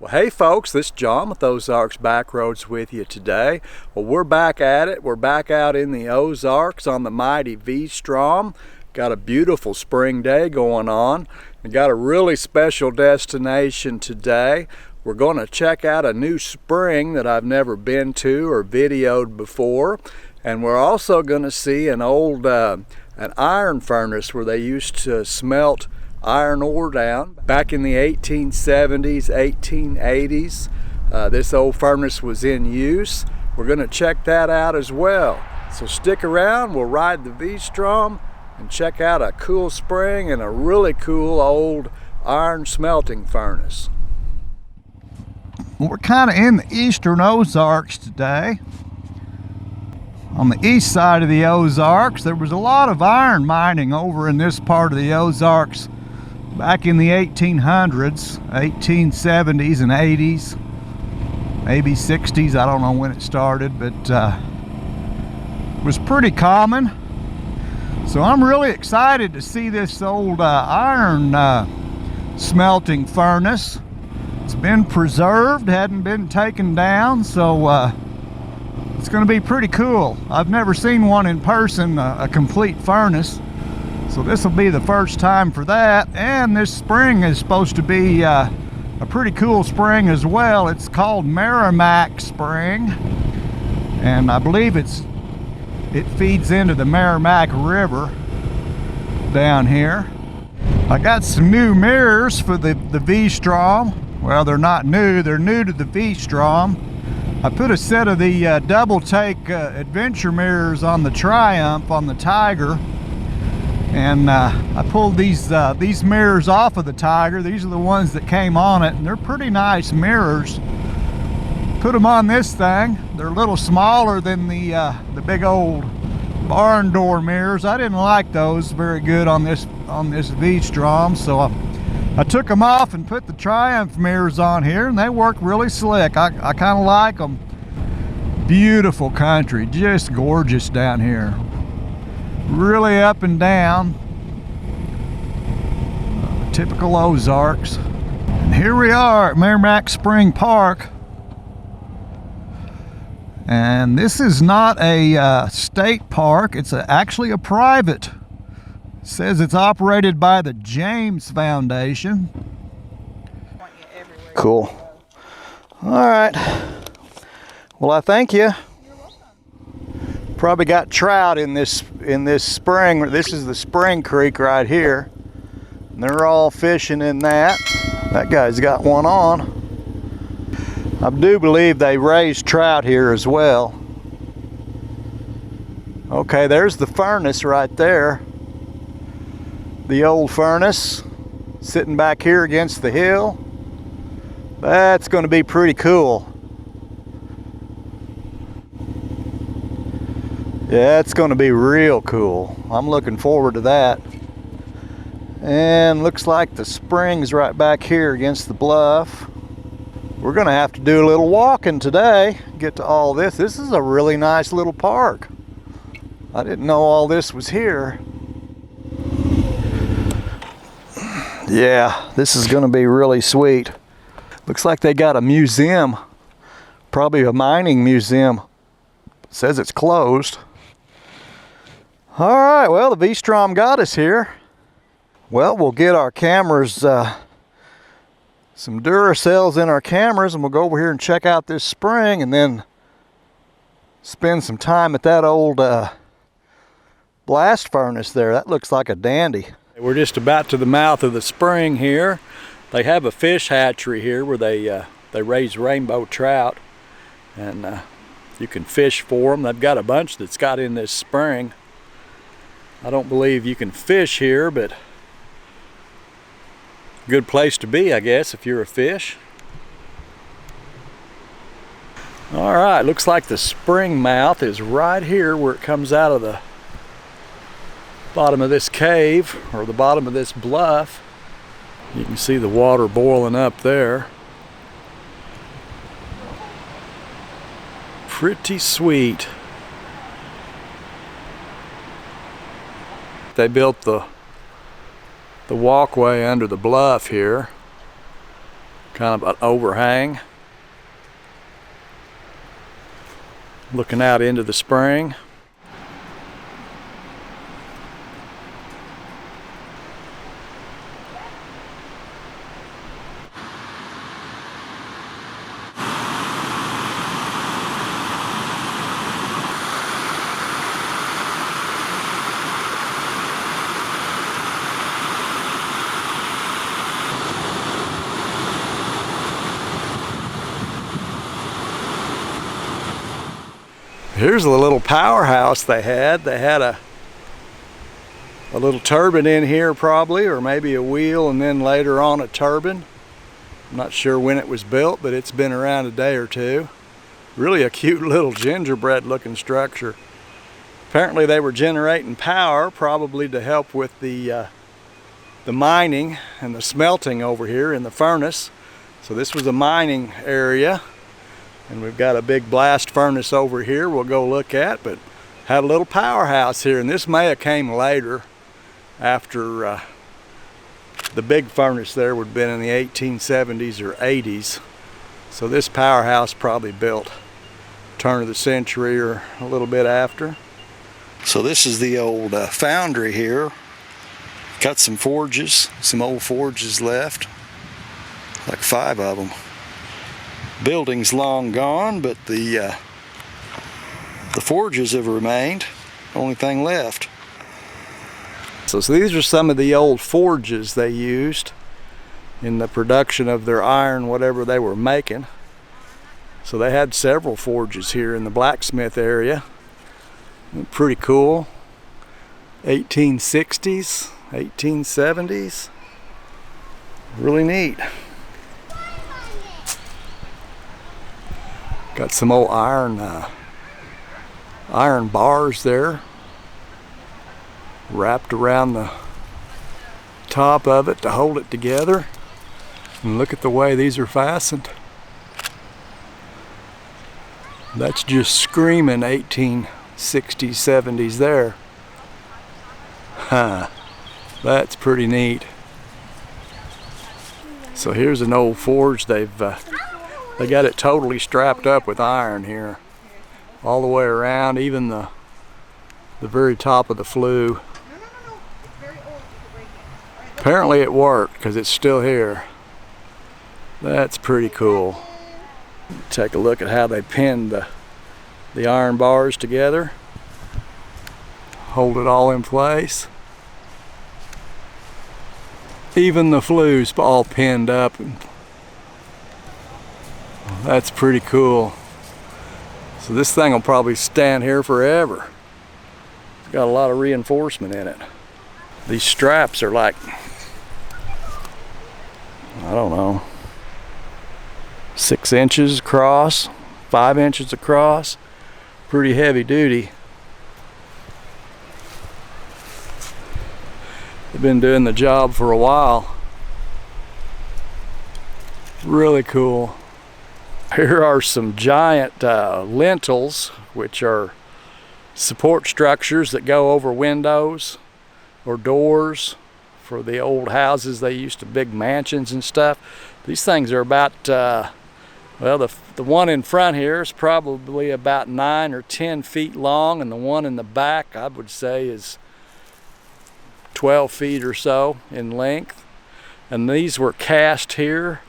Well, hey folks, this is John with Ozarks Backroads with you today. Well, we're back at it. We're back out in the Ozarks on the mighty V-Strom. Got a beautiful spring day going on. We got a really special destination today. We're going to check out a new spring that I've never been to or videoed before. And we're also going to see an old an iron furnace where they used to smelt iron ore down back in the 1870s, 1880s. This old furnace was in use. We're going to check that out as well. So stick around, we'll ride the V-Strom and check out a cool spring and a really cool old iron smelting furnace. We're kind of in the eastern Ozarks today. On the east side of the Ozarks, there was a lot of iron mining over in this part of the Ozarks back in the 1800s, 1870s and 80s, maybe 60s. I don't know when it started, but it was pretty common. So I'm really excited to see this old iron smelting furnace. It's been preserved, hadn't been taken down, so it's going to be pretty cool. I've never seen one in person, a complete furnace. So this will be the first time for that, and this spring is supposed to be a pretty cool spring as well. It's called Merrimack Spring, and I believe it feeds into the Merrimack River down here. I got some new mirrors for the V-Strom. Well, they're not new, they're new to the V-Strom. I put a set of the double take adventure mirrors on the Triumph, on the Tiger. And I pulled these mirrors off of the Tiger. These are the ones that came on it, and they're pretty nice mirrors. Put them on this thing. They're a little smaller than the big old barn door mirrors. I didn't like those very good on this V-Strom, so I took them off and put the Triumph mirrors on here, and they work really slick. I kind of like them. Beautiful country, just gorgeous down here. Really up and down. Typical Ozarks. And here we are at Merrimack Spring Park. And this is not a state park, it's actually a private. It says it's operated by the James Foundation. Cool. All right. Well, I thank you. Probably got trout in this spring. This is the spring creek right here. And they're all fishing in that. That guy's got one on. I do believe they raise trout here as well. Okay, there's the furnace right there. The old furnace sitting back here against the hill. That's going to be pretty cool. Yeah, it's going to be real cool. I'm looking forward to that. And looks like the spring's right back here against the bluff. We're going to have to do a little walking today, get to all this. This is a really nice little park. I didn't know all this was here. Yeah, this is going to be really sweet. Looks like they got a museum, probably a mining museum. It says it's closed. All right, well, the V-Strom got us here. Well, we'll get our cameras, some Duracells in our cameras, and we'll go over here and check out this spring and then spend some time at that old blast furnace there. That looks like a dandy. We're just about to the mouth of the spring here. They have a fish hatchery here where they raise rainbow trout, and you can fish for them. They've got a bunch that's got in this spring. I don't believe you can fish here, but good place to be, I guess, if you're a fish. All right, looks like the spring mouth is right here where it comes out of the bottom of this cave, or the bottom of this bluff. You can see the water boiling up there. Pretty sweet. They built the walkway under the bluff here. Kind of an overhang. Looking out into the spring. Here's the little powerhouse they had. They had a little turbine in here probably, or maybe a wheel and then later on a turbine. I'm not sure when it was built, but it's been around a day or two. Really a cute little gingerbread looking structure. Apparently they were generating power, probably to help with the mining and the smelting over here in the furnace. So this was a mining area. And we've got a big blast furnace over here we'll go look at, but had a little powerhouse here, and this may have came later after the big furnace there would have been in the 1870s or 80s. So this powerhouse probably built turn of the century or a little bit after. So this is the old foundry here. Got some forges, some old forges left, like 5 of them. Building's long gone, but the forges have remained. Only thing left. So these are some of the old forges they used in the production of their iron, whatever they were making. So they had several forges here in the blacksmith area. Pretty cool. 1860s, 1870s. Really neat. Got some old iron bars there wrapped around the top of it to hold it together. And look at the way these are fastened. That's just screaming 1860s, 70s there. Huh. That's pretty neat. So here's an old forge. They got it totally strapped up with iron here, all the way around, even the very top of the flue. Apparently it worked because it's still here. That's pretty cool. Take a look at how they pinned the iron bars together. Hold it all in place. Even the flue's all pinned up. That's pretty cool. So this thing will probably stand here forever. It's got a lot of reinforcement in it. These straps are like, I don't know, 6 inches across, 5 inches across. Pretty heavy duty. They've been doing the job for a while. Really cool. Here are some giant lintels, which are support structures that go over windows or doors for the old houses they used to, big mansions and stuff. These things are about, well, the one in front here is probably about 9 or 10 feet long, and the one in the back I would say is 12 feet or so in length. And these were cast here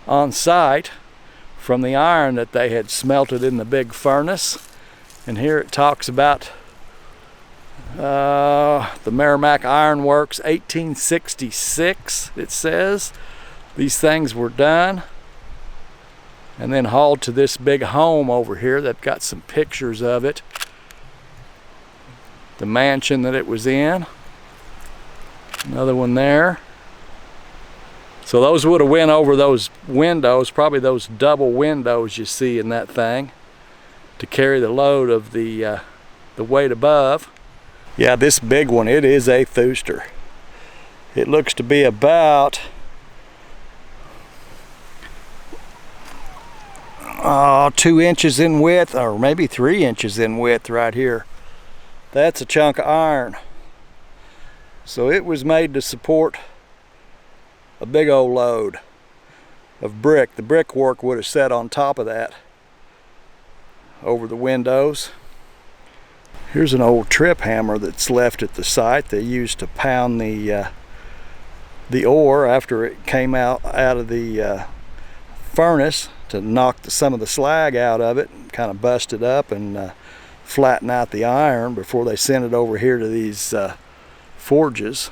on site from the iron that they had smelted in the big furnace. And here it talks about the Merrimack Iron Works, 1866 it says. These things were done and then hauled to this big home over here. They've got some pictures of it, the mansion that it was in. Another one there. So those would have went over those windows, probably those double windows you see in that thing, to carry the load of the weight above. Yeah, this big one, it is a thooster. It looks to be about 2 inches in width, or maybe 3 inches in width right here. That's a chunk of iron. So it was made to support a big old load of brick. The brickwork would have set on top of that over the windows. Here's an old trip hammer that's left at the site. They used to pound the ore after it came out of the furnace to knock some of the slag out of it, kind of bust it up and flatten out the iron before they sent it over here to these forges.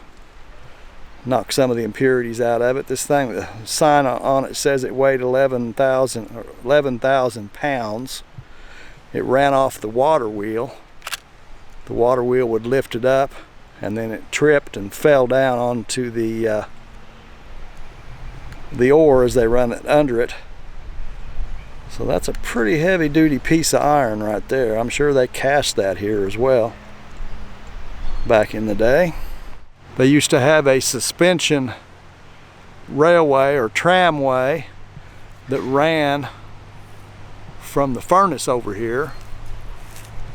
Knock some of the impurities out of it. This thing, the sign on it says it weighed 11,000 pounds. It ran off the water wheel. The water wheel would lift it up, and then it tripped and fell down onto the ore as they run it under it. So that's a pretty heavy duty piece of iron right there. I'm sure they cast that here as well back in the day. They used to have a suspension railway or tramway that ran from the furnace over here,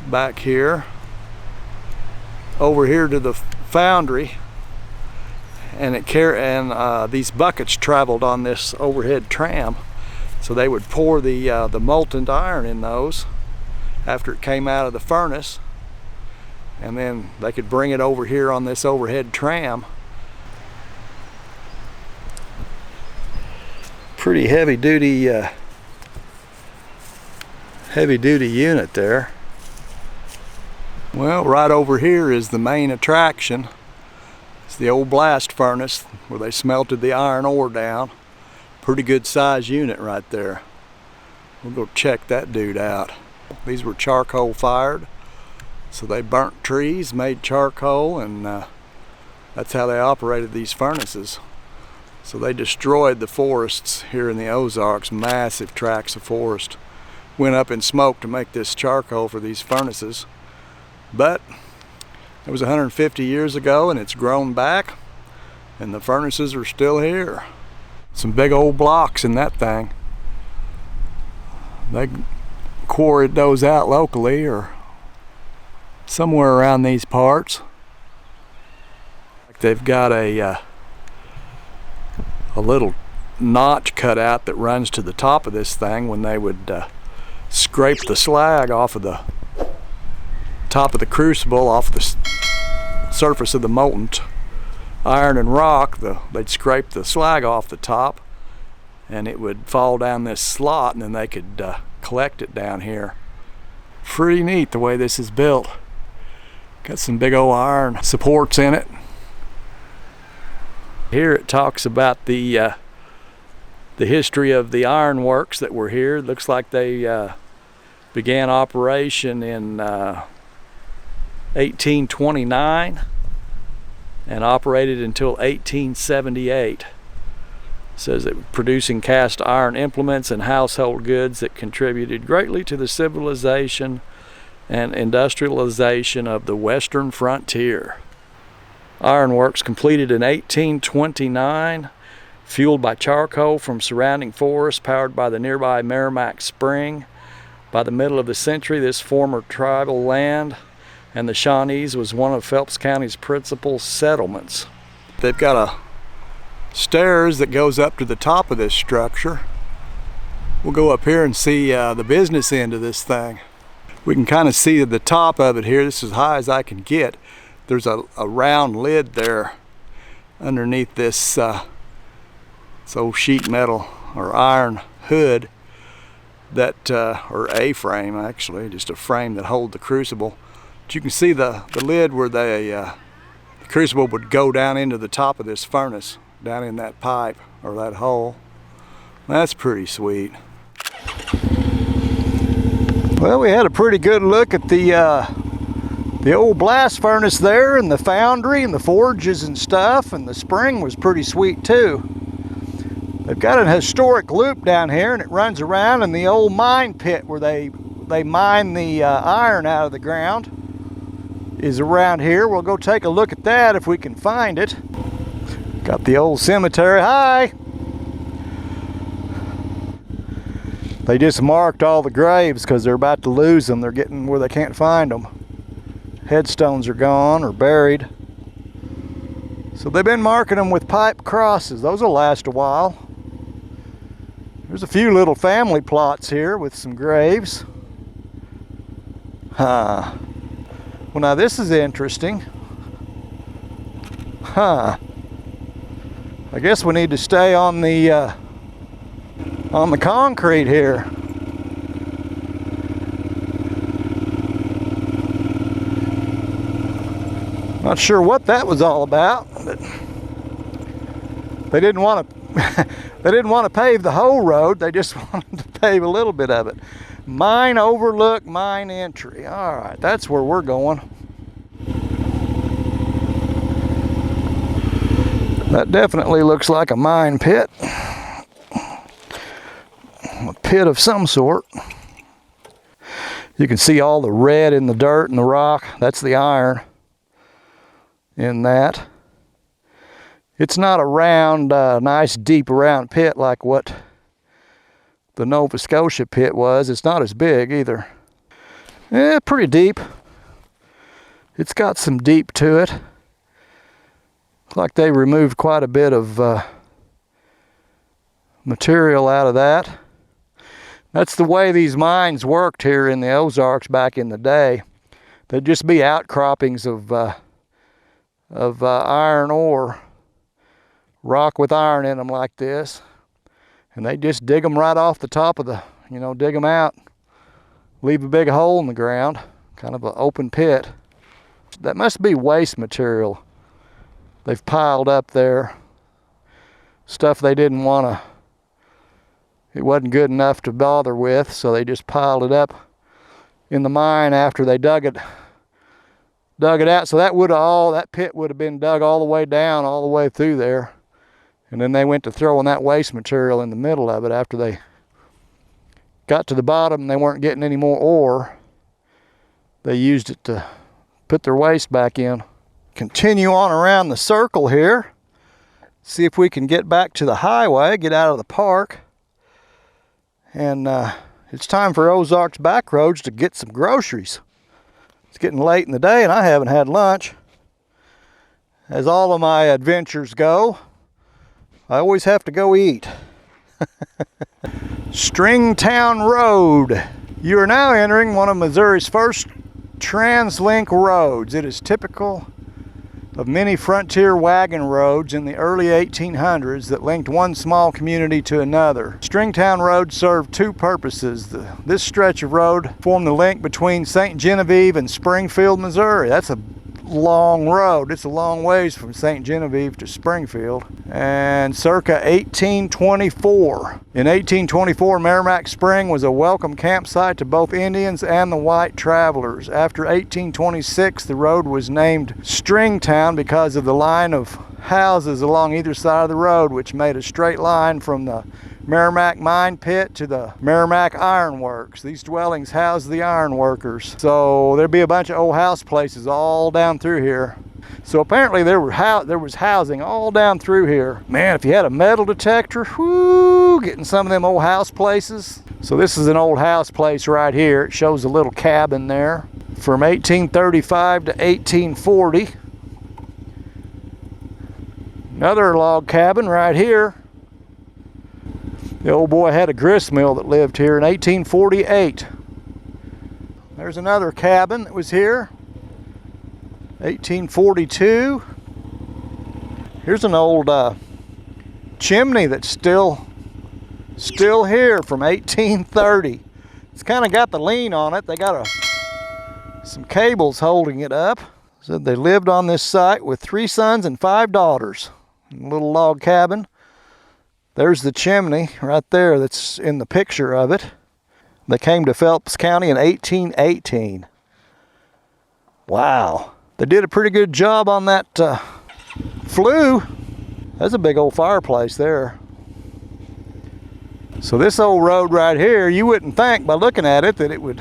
back here, over here to the foundry, and these buckets traveled on this overhead tram. So they would pour the molten iron in those after it came out of the furnace, and then they could bring it over here on this overhead tram. Pretty heavy duty unit there. Well, right over here is the main attraction. It's the old blast furnace where they smelted the iron ore down. Pretty good size unit right there. We'll go check that dude out. These were charcoal fired, so they burnt trees, made charcoal, and that's how they operated these furnaces. So they destroyed the forests here in the Ozarks, massive tracts of forest. Went up in smoke to make this charcoal for these furnaces. But it was 150 years ago, and it's grown back, and the furnaces are still here. Some big old blocks in that thing. They quarried those out locally or somewhere around these parts. They've got a little notch cut out that runs to the top of this thing when they would scrape the slag off of the top of the crucible, off the surface of the molten iron and rock. They'd scrape the slag off the top, and it would fall down this slot, and then they could collect it down here. Pretty neat the way this is built. Got some big old iron supports in it. Here it talks about the history of the iron works that were here. It looks like they began operation in 1829 and operated until 1878. It says that producing cast iron implements and household goods that contributed greatly to the civilization and industrialization of the western frontier. Ironworks completed in 1829, fueled by charcoal from surrounding forests, powered by the nearby Merrimack spring. By the middle of the century, this former tribal land and the Shawnees was one of Phelps County's principal settlements. They've got a stairs that goes up to the top of this structure. We'll go up here and see the business end of this thing. We can kind of see the top of it here. This is as high as I can get. There's a round lid there underneath this old sheet metal or iron hood that, or A-frame actually, just a frame that holds the crucible. But you can see the lid where the crucible would go down into the top of this furnace, down in that pipe or that hole. That's pretty sweet. Well, we had a pretty good look at the old blast furnace there, and the foundry and the forges and stuff, and the spring was pretty sweet too. They've got an historic loop down here, and it runs around in the old mine pit where they mine the iron out of the ground is around here. We'll go take a look at that if we can find it. Got the old cemetery. Hi! They just marked all the graves because they're about to lose them. They're getting where they can't find them. Headstones are gone or buried. So they've been marking them with pipe crosses. Those will last a while. There's a few little family plots here with some graves. Well, now this is interesting. I guess we need to stay on the concrete here. Not sure what that was all about, but they didn't want to they didn't want to pave the whole road. They just wanted to pave a little bit of it. Mine overlook, mine entry. All right, that's where we're going. That definitely looks like a mine pit. A pit of some sort. You can see all the red in the dirt and the rock. That's the iron in that. It's not a round, nice deep round pit like what the Nova Scotia pit was. It's not as big either. Yeah, pretty deep. It's got some deep to it. Looks like they removed quite a bit of material out of that. That's the way these mines worked here in the Ozarks back in the day. They'd just be outcroppings of iron ore, rock with iron in them like this, and they just dig them right off the top of the, dig them out, leave a big hole in the ground, kind of an open pit. That must be waste material they've piled up there, stuff they didn't want to, it wasn't good enough to bother with, so they just piled it up in the mine after they dug it out. So that pit would have been dug all the way down, all the way through there. And then they went to throwing that waste material in the middle of it after they got to the bottom and they weren't getting any more ore. They used it to put their waste back in. Continue on around the circle here. See if we can get back to the highway, get out of the park. And it's time for Ozarks Backroads to get some groceries. It's getting late in the day and I haven't had lunch. As all of my adventures go, I always have to go eat. Stringtown Road. You are now entering one of Missouri's first TransLink roads. It is typical of many frontier wagon roads in the early 1800s that linked one small community to another. Stringtown Road served two purposes. This stretch of road formed the link between St. Genevieve and Springfield, Missouri. That's a long road. It's a long ways from St. Genevieve to Springfield. And circa 1824. In 1824, Merrimack Spring was a welcome campsite to both Indians and the white travelers. After 1826, the road was named Stringtown because of the line of houses along either side of the road, which made a straight line from the Merrimack mine pit to the Merrimack Iron Works. These dwellings housed the iron workers. So there'd be a bunch of old house places all down through here. So apparently there was housing all down through here. Man, if you had a metal detector, whoo, getting some of them old house places. So this is an old house place right here. It shows a little cabin there from 1835 to 1840. Another log cabin right here. The old boy had a grist mill that lived here in 1848. There's another cabin that was here, 1842. Here's an old chimney that's still here from 1830. It's kind of got the lean on it. They got some cables holding it up. Said they lived on this site with 3 sons and 5 daughters. A little log cabin. There's the chimney right there that's in the picture of it. They came to Phelps County in 1818. Wow. They did a pretty good job on that flue. That's a big old fireplace there. So this old road right here, you wouldn't think by looking at it that it would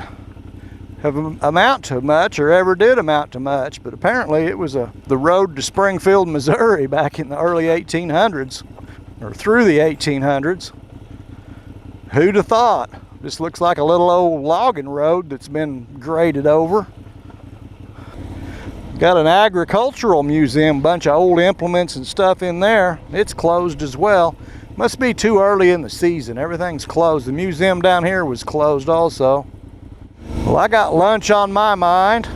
have amount to much or ever did amount to much, but apparently it was the road to Springfield, Missouri back in the early 1800s. Or through the 1800s. Who'd have thought? This looks like a little old logging road that's been graded over. Got an agricultural museum, bunch of old implements and stuff in there. It's closed as well. Must be too early in the season. Everything's closed. The museum down here was closed also. Well, I got lunch on my mind.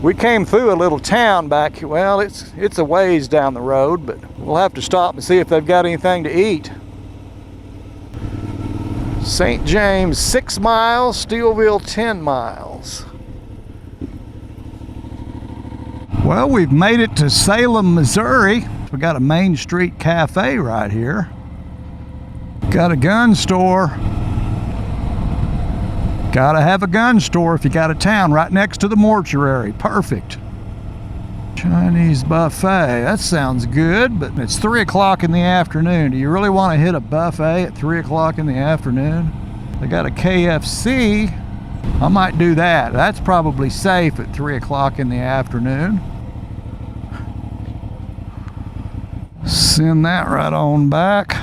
We came through a little town back here. Well, it's a ways down the road, but we'll have to stop and see if they've got anything to eat. St. James 6 miles, Steelville 10 miles. Well, we've made it to Salem, Missouri. We got a Main Street cafe right here. Got a gun store. Gotta have a gun store if you got a town right next to the mortuary. Perfect. Chinese buffet. That sounds good, but it's 3 o'clock in the afternoon. Do you really want to hit a buffet at 3 o'clock in the afternoon? They got a KFC. I might do that. That's probably safe at 3 o'clock in the afternoon. Send that right on back.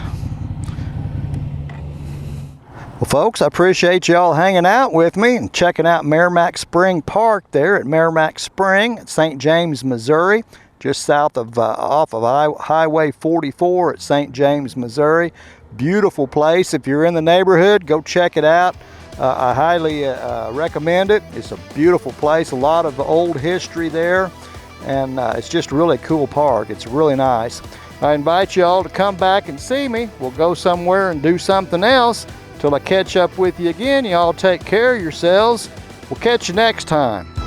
Well, folks, I appreciate y'all hanging out with me and checking out Merrimack Spring Park there at Merrimack Spring at St. James, Missouri, just south of off of Highway 44 at St. James, Missouri. Beautiful place. If you're in the neighborhood, go check it out. I highly recommend it. It's a beautiful place, a lot of old history there, and it's just a really cool park. It's really nice. I invite you all to come back and see me. We'll go somewhere and do something else. Till I catch up with you again, y'all take care of yourselves. We'll catch you next time.